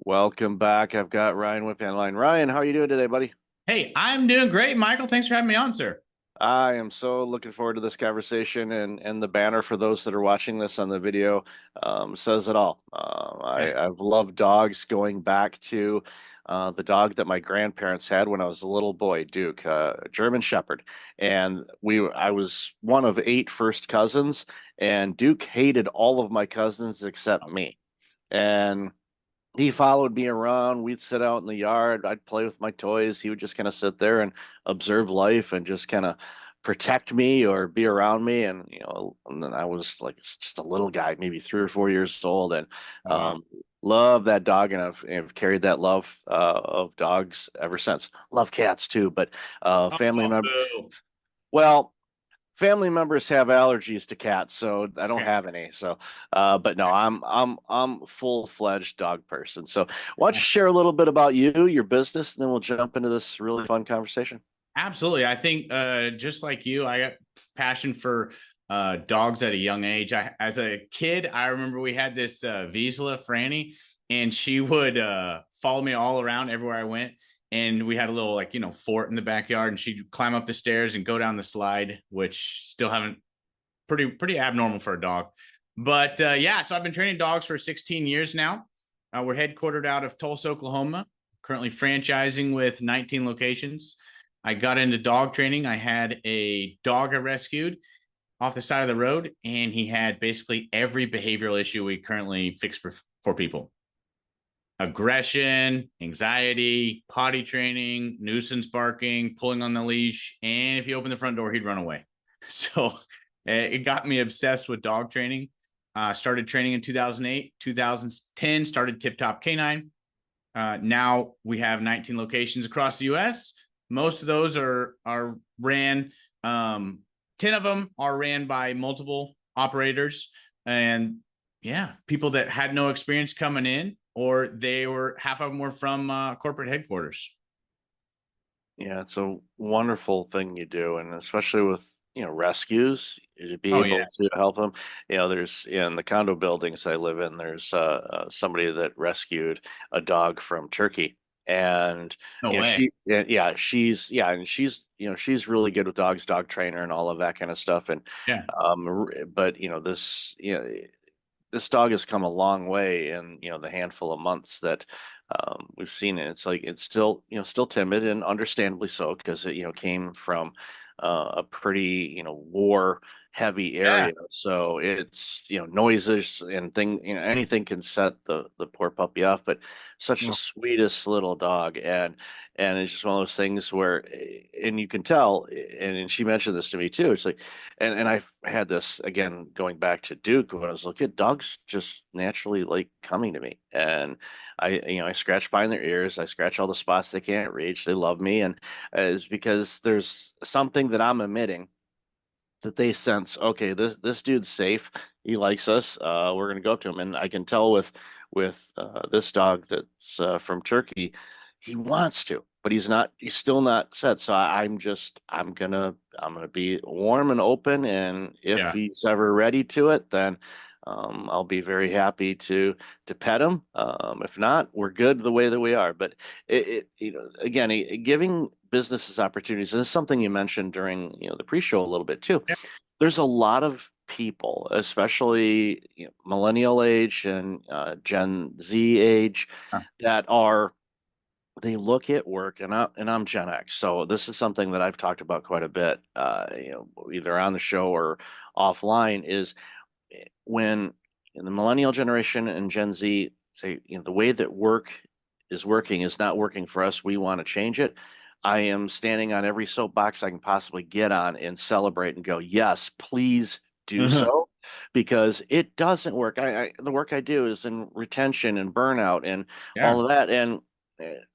Welcome back. I've got Ryan Wimpey on line. Ryan, how are you doing today, buddy? Hey, I'm doing great, Michael. Thanks for having me on, sir. I am so looking forward to this conversation, and the banner for those that are watching this on the video says it all. I've loved dogs going back to the dog that my grandparents had when I was a little boy, Duke, a German Shepherd, and I was one of eight first cousins, and Duke hated all of my cousins except me. And he followed me around. We'd sit out in the yard. I'd play with my toys. He would just kind of sit there and observe life and just kind of protect me or be around me. And then I was like just a little guy, maybe 3 or 4 years old, and Oh, wow. um, love that dog, and I've carried that love of dogs ever since. Love cats too, but family Oh, member. boo. Well, family members have allergies to cats, so I don't Okay. have any. So, but no, I'm full-fledged dog person. So, why don't you share a little bit about you, your business, and then we'll jump into this really fun conversation. Absolutely. I think just like you, I got passion for dogs at a young age. As a kid, I remember we had this Vizsla Franny, and she would follow me all around everywhere I went. And we had a little fort in the backyard, and she'd climb up the stairs and go down the slide, which still haven't pretty abnormal for a dog. But yeah, so I've been training dogs for 16 years now. We're headquartered out of Tulsa, Oklahoma, currently franchising with 19 locations. I got into dog training. I had a dog I rescued off the side of the road, and he had basically every behavioral issue we currently fix for people: aggression, anxiety, potty training, nuisance barking, pulling on the leash. And if you open the front door, he'd run away. So it got me obsessed with dog training. Started training in 2008, 2010, started Tip Top Canine. Now we have 19 locations across the U.S. Most of those are ran. 10 of them are ran by multiple operators, and yeah, people that had no experience coming in, or they were half of them were from corporate headquarters. Yeah, it's a wonderful thing you do, and especially with rescues, to be Oh yeah, able to help them. There's in the condo buildings I live in, there's somebody that rescued a dog from Turkey, and no way. she's really good with dogs, dog trainer, and all of that kind of stuff. And Yeah. but this dog has come a long way in the handful of months that we've seen it. It's like it's still still timid, and understandably so, because it came from a pretty war heavy Yeah. area. So it's noises and anything can set the poor puppy off. But such the sweetest little dog, and it's just one of those things where, and you can tell, and she mentioned this to me too. It's like, and I've had this again going back to Duke when I was a kid. Dogs just naturally like coming to me, and I scratch behind their ears. I scratch all the spots they can't reach. They love me, and it's because there's something that I'm emitting that they sense. Okay, this dude's safe. He likes us. We're gonna go up to him, and I can tell with this dog that's from Turkey, he wants to, but he's not. He's still not set. So I'm gonna be warm and open, and if Yeah. he's ever ready to it, then I'll be very happy to pet him. If not, we're good the way that we are. But again, giving businesses opportunities, and this is something you mentioned during the pre-show a little bit too. Yeah. There's a lot of people, especially millennial age and Gen Z age, that are they look at work, and I'm Gen X, so this is something that I've talked about quite a bit, either on the show or offline, is when in the millennial generation and Gen Z say, the way that work is working is not working for us. We want to change it. I am standing on every soapbox I can possibly get on and celebrate and go, yes, please do Uh-huh. so, because it doesn't work. The work I do is in retention and burnout and Yeah. all of that, and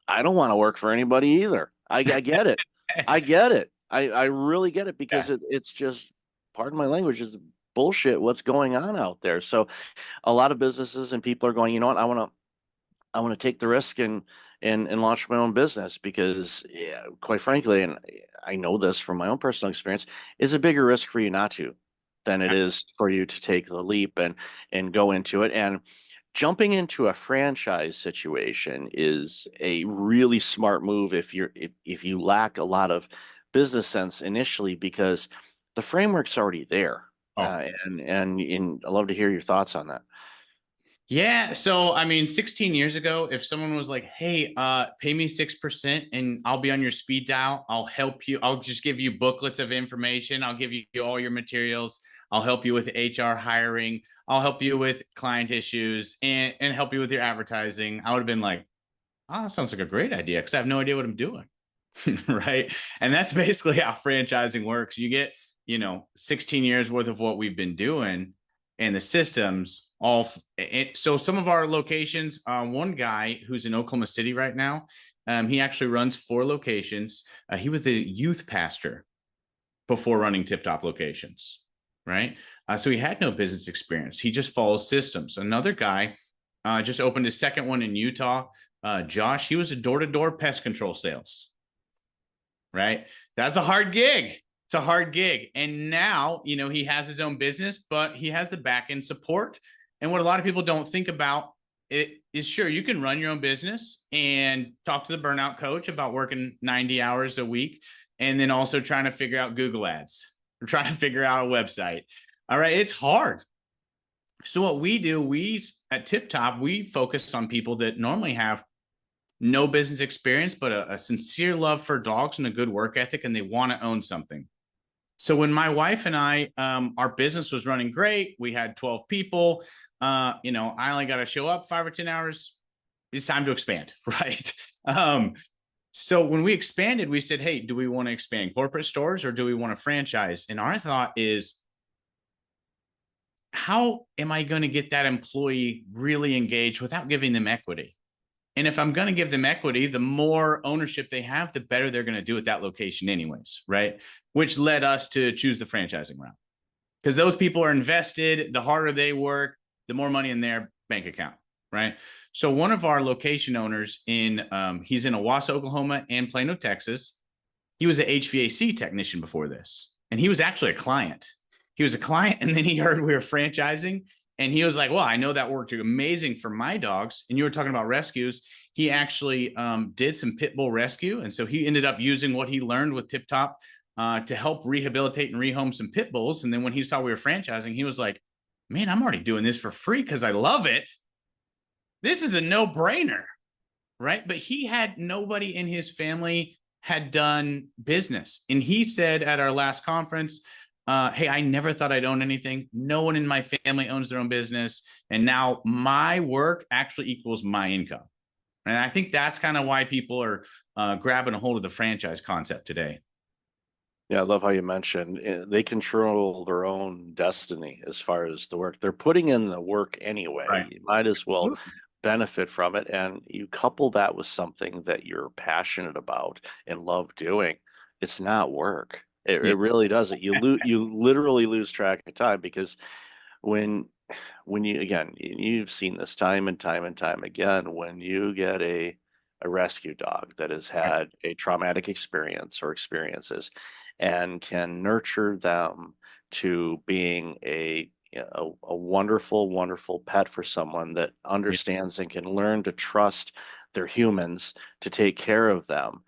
I don't want to work for anybody either. I get it. I get it. I really get it, because Yeah. it's just, pardon my language, is bullshit what's going on out there. So a lot of businesses and people are going, you know what, I want to take the risk and launch my own business, because yeah, quite frankly, and I know this from my own personal experience, it's a bigger risk for you not to than it is for you to take the leap and go into it. And jumping into a franchise situation is a really smart move if you lack a lot of business sense initially, because the framework's already there. Oh, And I'd love to hear your thoughts on that. yeah. So, I mean, 16 years ago, if someone was like, hey, pay me 6% and I'll be on your speed dial, I'll help you. I'll just give you booklets of information. I'll give you all your materials. I'll help you with HR hiring. I'll help you with client issues and help you with your advertising. I would have been like, oh, that sounds like a great idea because I have no idea what I'm doing. Right. And that's basically how franchising works. You get, 16 years worth of what we've been doing and the systems all. So some of our locations, one guy who's in Oklahoma City right now, he actually runs 4 locations. He was a youth pastor before running Tip Top locations. Right. So he had no business experience. He just follows systems. Another guy just opened his second one in Utah. Josh, he was a door-to-door pest control sales. Right. That's a hard gig. It's a hard gig. And now, he has his own business, but he has the back end support. And what a lot of people don't think about it is, sure, you can run your own business and talk to the burnout coach about working 90 hours a week and then also trying to figure out Google ads or trying to figure out a website. All right. It's hard. So what we do, we at Tip Top, we focus on people that normally have no business experience, but a sincere love for dogs and a good work ethic, and they want to own something. So when my wife and I, our business was running great, we had 12 people. I only got to show up 5 or 10 hours. It's time to expand, right? So when we expanded, we said, hey, do we want to expand corporate stores or do we want to franchise? And our thought is, how am I going to get that employee really engaged without giving them equity? And if I'm going to give them equity, the more ownership they have, the better they're going to do at that location anyways, right? Which led us to choose the franchising route. Because those people are invested, the harder they work, the more money in their bank account, right? So one of our location owners he's in Owasso, Oklahoma and Plano, Texas. He was an HVAC technician before this. And he was actually a client. He was a client, and then he heard we were franchising. And he was like, well, I know that worked amazing for my dogs. And you were talking about rescues. He actually did some pit bull rescue. And so he ended up using what he learned with Tip Top to help rehabilitate and rehome some pit bulls. And then when he saw we were franchising, he was like, man, I'm already doing this for free because I love it. This is a no-brainer, right? But he had nobody in his family had done business. And he said at our last conference, hey, I never thought I'd own anything. No one in my family owns their own business. And now my work actually equals my income. And I think that's kind of why people are grabbing a hold of the franchise concept today. Yeah, I love how you mentioned they control their own destiny as far as the work. They're putting in the work anyway. Right. You might as well benefit from it. And you couple that with something that you're passionate about and love doing. It's not work. Yeah. It really doesn't. You literally lose track of time, because when you, again, you've seen this time and time and time again, when you get a rescue dog that has had a traumatic experience or experiences and can nurture them to being a wonderful, wonderful pet for someone that Yeah. understands and can learn to trust their humans to take care of them.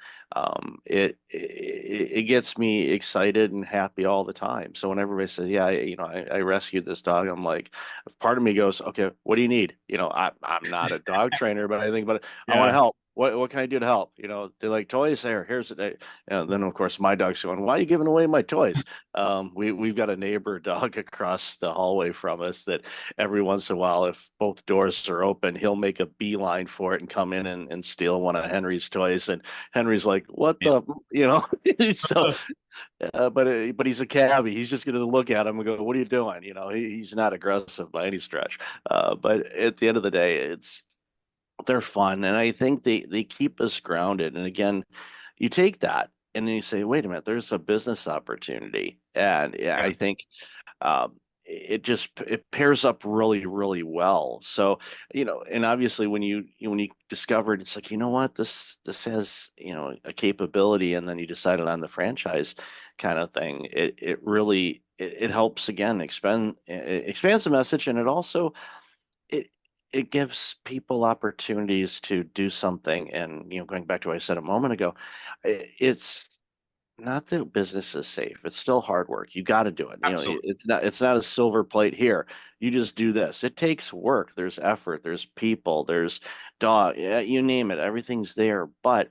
It gets me excited and happy all the time. So when everybody says, "Yeah, I rescued this dog," I'm like, part of me goes, "Okay, what do you need?" I'm not a dog trainer, but I think, but I want to Yeah. help. What can I do to help? They like toys there. Here's it. And then of course my dog's going, "Why are you giving away my toys?" We've got a neighbor dog across the hallway from us that every once in a while, if both doors are open, he'll make a beeline for it and come in and steal one of Henry's toys. And Henry's like, "What Yeah. the?" So, but he's a cabbie. He's just going to look at him and go, "What are you doing?" He's not aggressive by any stretch. But at the end of the day, they're fun, and I think they keep us grounded. And again, you take that and then you say, "Wait a minute, there's a business opportunity," and yeah, Yeah. I think it pairs up really, really well. So, and obviously when you discovered, it's like, what, this has, a capability, and then you decided on the franchise kind of thing. It really it helps again expands the message, and it also it it gives people opportunities to do something. And, going back to what I said a moment ago, it's not that business is safe. It's still hard work. You got to do it. Absolutely. It's not a silver plate here. You just do this. It takes work. There's effort. There's people. There's dog. Yeah, you name it. Everything's there. But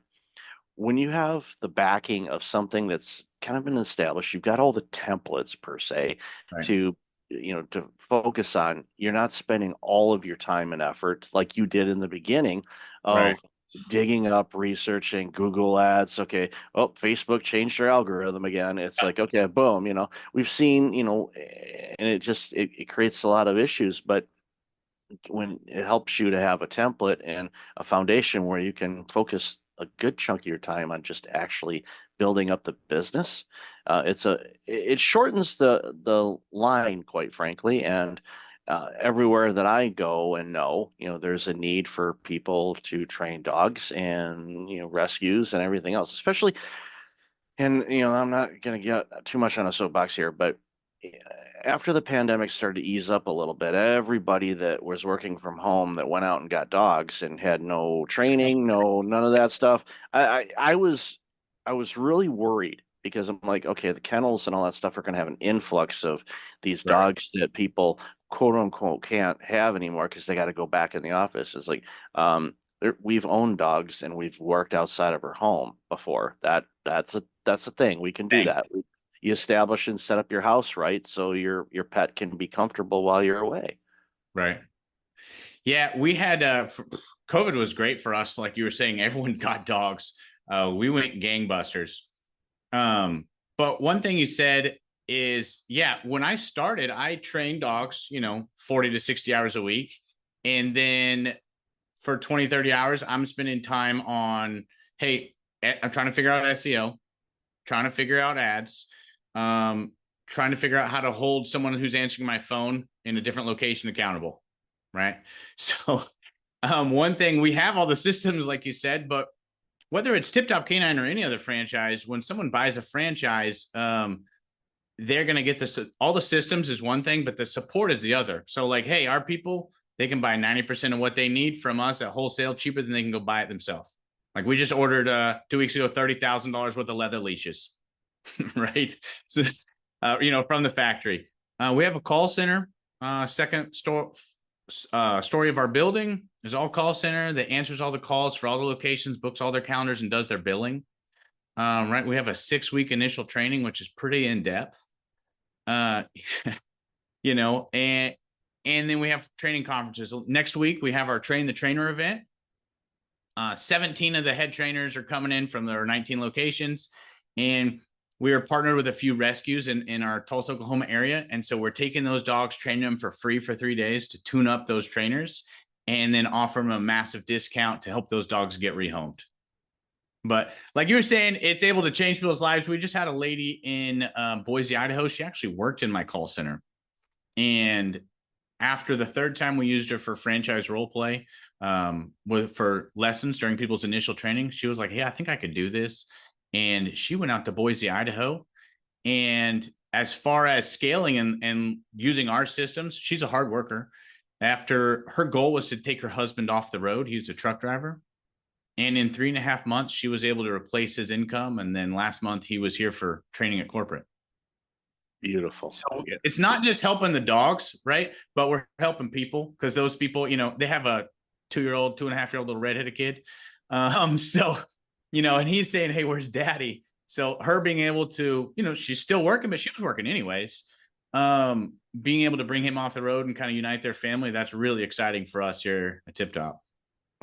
when you have the backing of something that's kind of been established, you've got all the templates per se Right. to to focus on. You're not spending all of your time and effort like you did in the beginning Right. of digging up, researching Google ads. Okay, oh, Facebook changed their algorithm again. It's like, okay, boom, we've seen, and it creates a lot of issues, but when it helps you to have a template and a foundation where you can focus a good chunk of your time on just actually building up the business. It shortens the line, quite frankly, and everywhere that I go and know, there's a need for people to train dogs and rescues and everything else, especially. And I'm not going to get too much on a soapbox here, but after the pandemic started to ease up a little bit, everybody that was working from home that went out and got dogs and had no training, none of that stuff. I was really worried because I'm like, okay, the kennels and all that stuff are going to have an influx of these Right. dogs that people quote unquote can't have anymore because they got to go back in the office. It's like, we've owned dogs and we've worked outside of our home before. That's a thing. We can do Thank that. You establish and set up your house right so your pet can be comfortable while you're away. Right. Yeah, we had COVID was great for us. Like you were saying, everyone got dogs. We went gangbusters. Um, but one thing you said is, yeah, when I started, I trained dogs, 40 to 60 hours a week. And then for 20, 30 hours, I'm spending time on, hey, I'm trying to figure out SEO, trying to figure out ads, um, trying to figure out how to hold someone who's answering my phone in a different location accountable. Right. So, one thing, we have all the systems, like you said, but whether it's Tip Top Canine or any other franchise, when someone buys a franchise, they're going to get this. All the systems is one thing, but the support is the other. So, like, hey, our people, they can buy 90% of what they need from us at wholesale cheaper than they can go buy it themselves. Like, we just ordered 2 weeks ago $30,000 worth of leather leashes, right? So, from the factory. We have a call center. Second story of our building is all call center that answers all the calls for all the locations, books all their calendars, and does their billing. Right. We have a 6-week initial training, which is pretty in depth. Uh, you know, and and then we have training conferences. Next week we have our train the trainer event. 17 of the head trainers are coming in from their 19 locations, and we are partnered with a few rescues in our Tulsa, Oklahoma area. And so we're taking those dogs, training them for free for 3 days to tune up those trainers, and then offer them a massive discount to help those dogs get rehomed. But like you were saying, it's able to change people's lives. We just had a lady in Boise, Idaho. She actually worked in my call center. And after the third time we used her for franchise role play, for lessons during people's initial training, she was like, hey, I think I could do this. And she went out to Boise, Idaho. And as far as scaling and using our systems, she's a hard worker. After her goal was to take her husband off the road, he's a truck driver. And in 3.5 months, she was able to replace his income. And then last month, he was here for training at corporate. Beautiful. So Yeah. it's not just helping the dogs, right? But we're helping people, because those people, they have a 2-year-old, 2.5-year-old little redheaded kid. So, and he's saying, hey, where's daddy? So her being able to, she's still working, but she was working anyways. Being able to bring him off the road and kind of unite their family, that's really exciting for us here at Tip Top.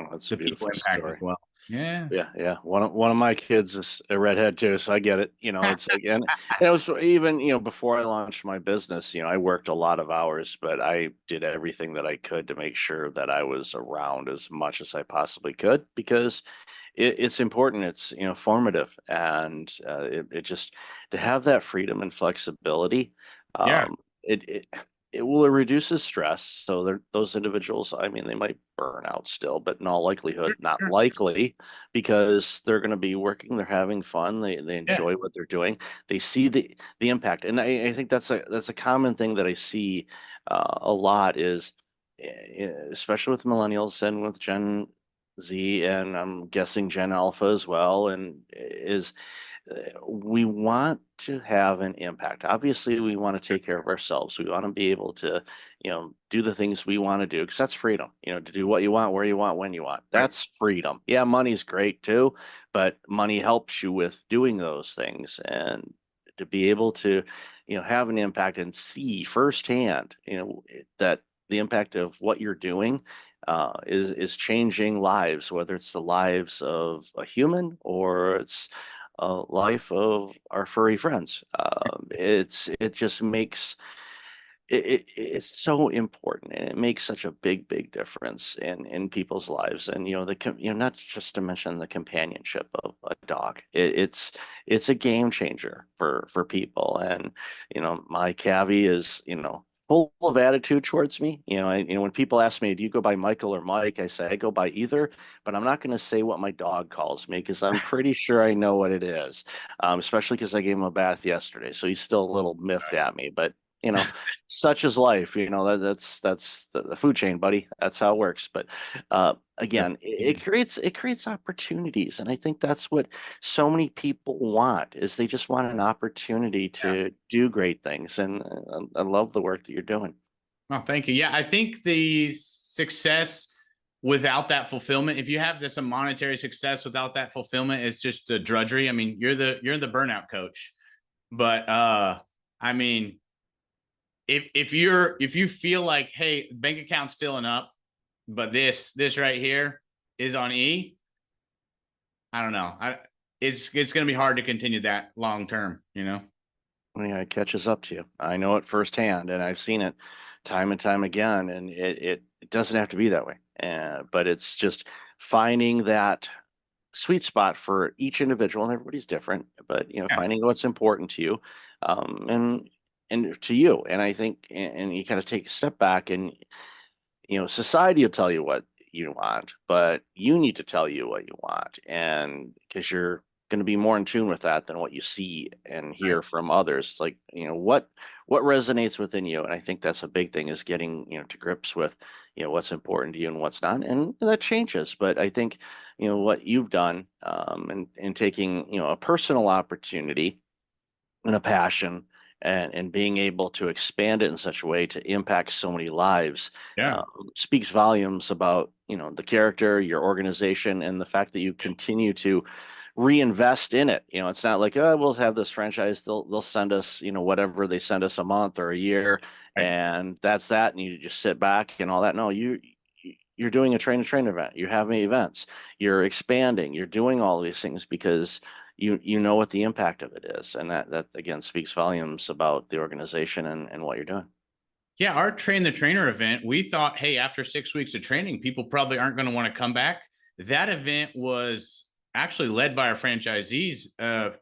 Oh, that's a The people beautiful impact as story. well. Yeah. Yeah, yeah. One of my kids is a redhead too, so I get it. It's like, and it was even, before I launched my business, I worked a lot of hours, but I did everything that I could to make sure that I was around as much as I possibly could because it's important. It's, formative, and it just to have that freedom and flexibility. Yeah. It will reduces stress. So those individuals, I mean, they might burn out still, but in all likelihood, not Sure. likely, because they're going to be working, they're having fun, they Yeah. enjoy what they're doing, they see the impact, and I think that's a common thing that I see a lot is. especially with millennials and with Gen Z, and I'm guessing Gen Alpha as well, and is we want to have an impact. Obviously, we want to take care of ourselves. We want to be able to, do the things we want to do because that's freedom, to do what you want, where you want, when you want. Right. That's freedom. Yeah, money's great too, but money helps you with doing those things and to be able to, have an impact and see firsthand, that the impact of what you're doing is changing lives, whether it's the lives of a human or it's life of our furry friends. It just makes it's so important, and it makes such a big difference in people's lives. And not just to mention the companionship of a dog. It's a game changer for people. And my Cavi is full of attitude towards me. When people ask me, do you go by Michael or Mike? I say I go by either, but I'm not going to say what my dog calls me because I'm pretty sure I know what it is. Especially because I gave him a bath yesterday, so he's still a little miffed at me. But you know, such is life. That's the food chain, buddy. That's how it works. But That's again, it, easy. it creates opportunities, and I think that's what so many people want is they just want an opportunity Yeah. to do great things. And I love the work that you're doing. Oh, thank you. Yeah, I think the success without that fulfillment, if you have this a monetary success without that fulfillment, it's just a drudgery. I mean, you're the burnout coach. But I mean, if you feel like, hey, bank account's filling up, but this right here is on E, I don't know. It's going to be hard to continue that long term, you know? Yeah, it catches up to you. I know it firsthand, and I've seen it time and time again. And it doesn't have to be that way. But it's just finding that sweet spot for each individual, and everybody's different. But Yeah. finding what's important to you, and to you. And I think, and you kind of take a step back, and society will tell you what you want, but you need to tell you what you want. And because you're going to be more in tune with that than what you see and Right. hear from others. Like, what resonates within you. And I think that's a big thing is getting, to grips with, what's important to you and what's not. And that changes. But I think, what you've done, and taking, a personal opportunity and a passion and being able to expand it in such a way to impact so many lives Yeah. speaks volumes about the character, your organization, and the fact that you continue to reinvest in it. It's not like, oh, we'll have this franchise, they'll send us whatever they send us a month or a year, Right. and that's that, and you just sit back and all that. No, you're doing a train event, you're having events, you're expanding, you're doing all these things because you know what the impact of it is, and that again speaks volumes about the organization and what you're doing. Yeah, our train the trainer event, we thought, hey, after 6 weeks of training, people probably aren't going to want to come back. That event was actually led by our franchisees,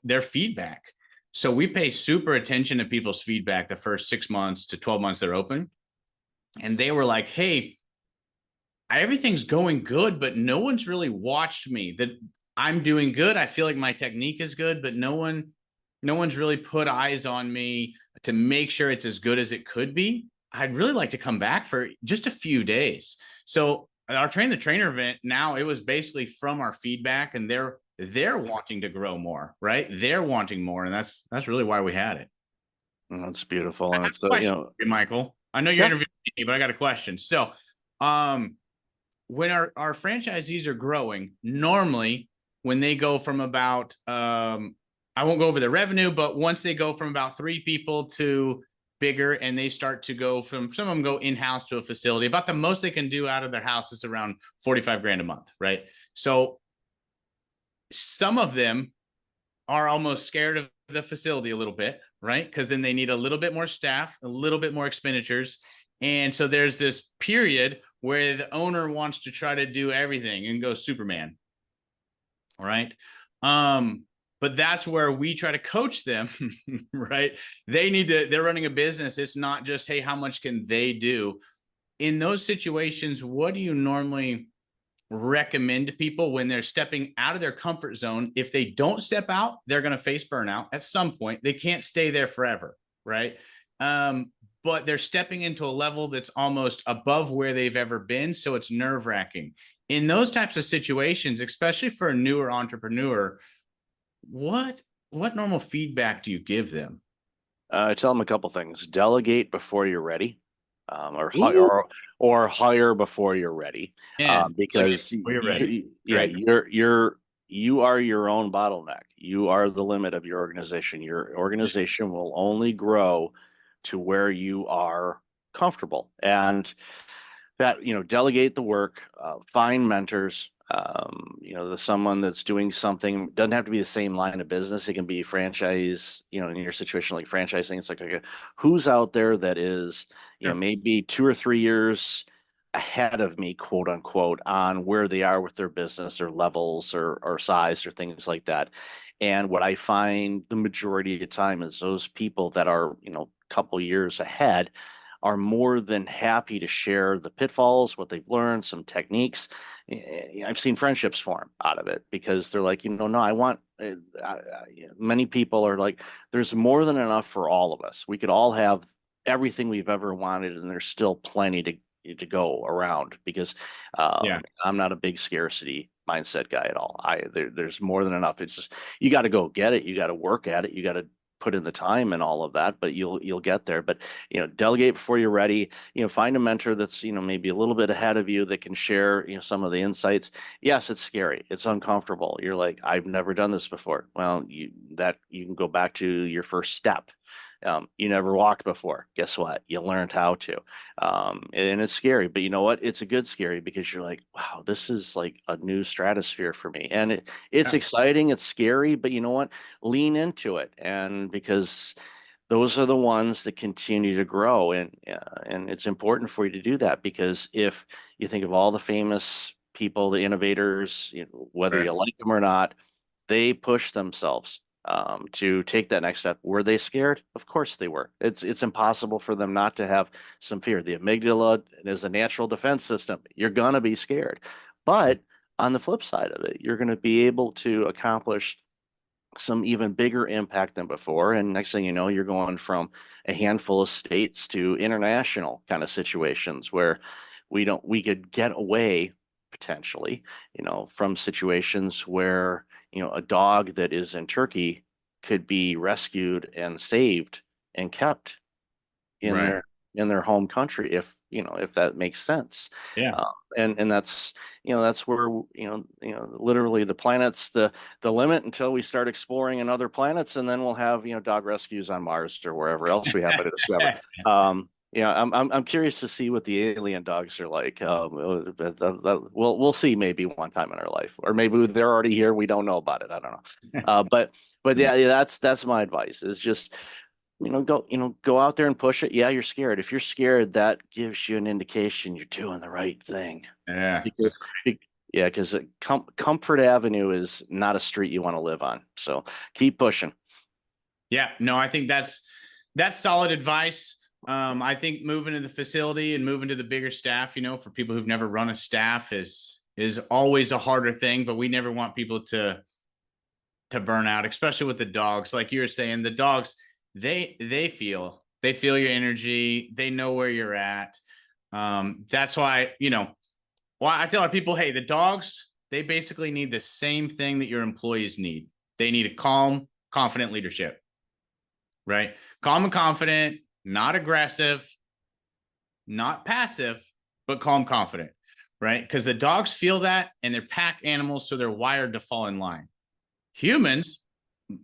their feedback. So we pay super attention to people's feedback the first 6 months to 12 months they're open. And they were like, hey, everything's going good, but no one's really watched me. That I'm doing good. I feel like my technique is good, but no one's really put eyes on me to make sure it's as good as it could be. I'd really like to come back for just a few days. So our train the trainer event, now it was basically from our feedback, and they're wanting to grow more, right? They're wanting more, and that's really why we had it. And that's beautiful, I and have it's a question for you, Michael. I know you're yeah. interviewing me, but I got a question. So, um, when our franchisees are growing, normally when they go from about I won't go over the revenue, but once they go from about 3 people to bigger, and they start to go from, some of them go in-house to a facility, about the most they can do out of their house is around 45 grand a month, right? So some of them are almost scared of the facility a little bit, right? Because then they need a little bit more staff, a little bit more expenditures. And so there's this period where the owner wants to try to do everything and go Superman. All right. But that's where we try to coach them, right? They're running a business. It's not just, hey, how much can they do? In those situations, what do you normally recommend to people when they're stepping out of their comfort zone? If they don't step out, they're going to face burnout at some point. They can't stay there forever, right? but they're stepping into a level that's almost above where they've ever been. So it's nerve wracking in those types of situations, especially for a newer entrepreneur. What what normal feedback do you give them? I tell them a couple things. Delegate before you're ready, Ooh, or hire before you're ready, and delegate because when you're ready. yeah, Great. you are your own bottleneck. You are the limit of your organization. Your organization will only grow to where you are comfortable, and that, delegate the work, find mentors. The someone that's doing something doesn't have to be the same line of business. It can be franchise, in your situation like franchising. It's like, okay, who's out there that is, Sure. maybe 2 or 3 years ahead of me, quote unquote, on where they are with their business or levels or size or things like that. And what I find the majority of the time is those people that are, couple years ahead are more than happy to share the pitfalls, what they've learned, some techniques. I've seen friendships form out of it because they're like, no, I want. Many people are like, there's more than enough for all of us. We could all have everything we've ever wanted, and there's still plenty to go around because Yeah. I'm not a big scarcity mindset guy at all. There's more than enough. It's just you got to go get it. You got to work at it. You got to put in the time and all of that, but you'll get there. But delegate before you're ready. Find a mentor that's maybe a little bit ahead of you that can share some of the insights. Yes, it's scary. It's uncomfortable. You're like, I've never done this before. Well, you can go back to your first step. You never walked before. Guess what? You learned how to. And it's scary, but you know what? It's a good scary because you're like, wow, this is like a new stratosphere for me. And it's Yeah. exciting, it's scary, but you know what? Lean into it. And because those are the ones that continue to grow, and it's important for you to do that because if you think of all the famous people, the innovators, whether Right. you like them or not, they pushed themselves to take that next step. Were they scared? Of course they were. It's impossible for them not to have some fear. The amygdala is a natural defense system. You're gonna be scared, but on the flip side of it, you're going to be able to accomplish some even bigger impact than before. And next thing you know, you're going from a handful of states to international kind of situations where we could get away potentially, from situations where, a dog that is in Turkey could be rescued and saved and kept in Right. their home country if that makes sense. Yeah. uh, and that's where literally the planet's the limit until we start exploring in other planets, and then we'll have dog rescues on Mars or wherever else we happen to discover. I'm curious to see what the alien dogs are like. We'll see maybe one time in our life, or maybe they're already here, we don't know about it. I don't know. But yeah, that's my advice is just go out there and push it. Yeah, you're scared. If you're scared, that gives you an indication you're doing the right thing. Yeah. Because, be- yeah, because Comfort Avenue is not a street you want to live on. So keep pushing. Yeah, no, I think that's solid advice. I think moving to the facility and moving to the bigger staff, for people who've never run a staff is always a harder thing, but we never want people to burn out, especially with the dogs. Like you were saying, the dogs, they feel your energy, they know where you're at. That's why, well, I tell our people, hey, the dogs, they basically need the same thing that your employees need. They need a calm, confident leadership, right? Calm and confident, not aggressive, not passive, but calm, confident, right? Because the dogs feel that and they're pack animals, so they're wired to fall in line. Humans,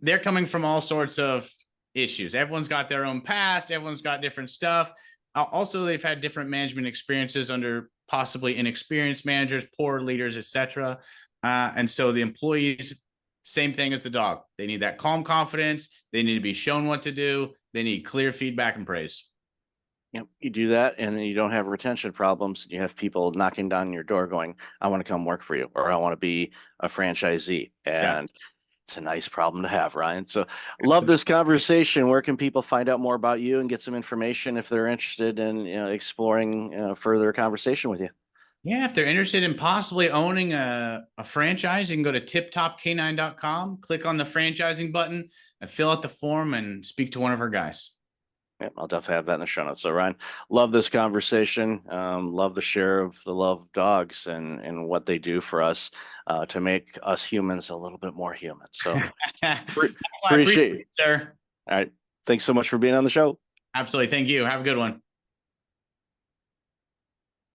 they're coming from all sorts of issues. Everyone's got their own past, everyone's got different stuff. Also, they've had different management experiences under possibly inexperienced managers, poor leaders, etc. And so the employees, same thing as the dog. They need that calm confidence. They need to be shown what to do. They need clear feedback and praise. You do that, and then you don't have retention problems. You have people knocking down your door going, I want to come work for you, or I want to be a franchisee. Yeah. And it's a nice problem to have, Ryan. So love this conversation. Where can people find out more about you and get some information if they're interested in exploring further conversation with you? Yeah, if they're interested in possibly owning a franchise, you can go to tiptopk9.com, click on the franchising button, and fill out the form and speak to one of our guys. Yeah, I'll definitely have that in the show notes. So Ryan, love this conversation. Love the share of the love of dogs and what they do for us to make us humans a little bit more human. So I appreciate appreciate it, it. sir. All right. Thanks so much for being on the show. Absolutely. Thank you. Have a good one.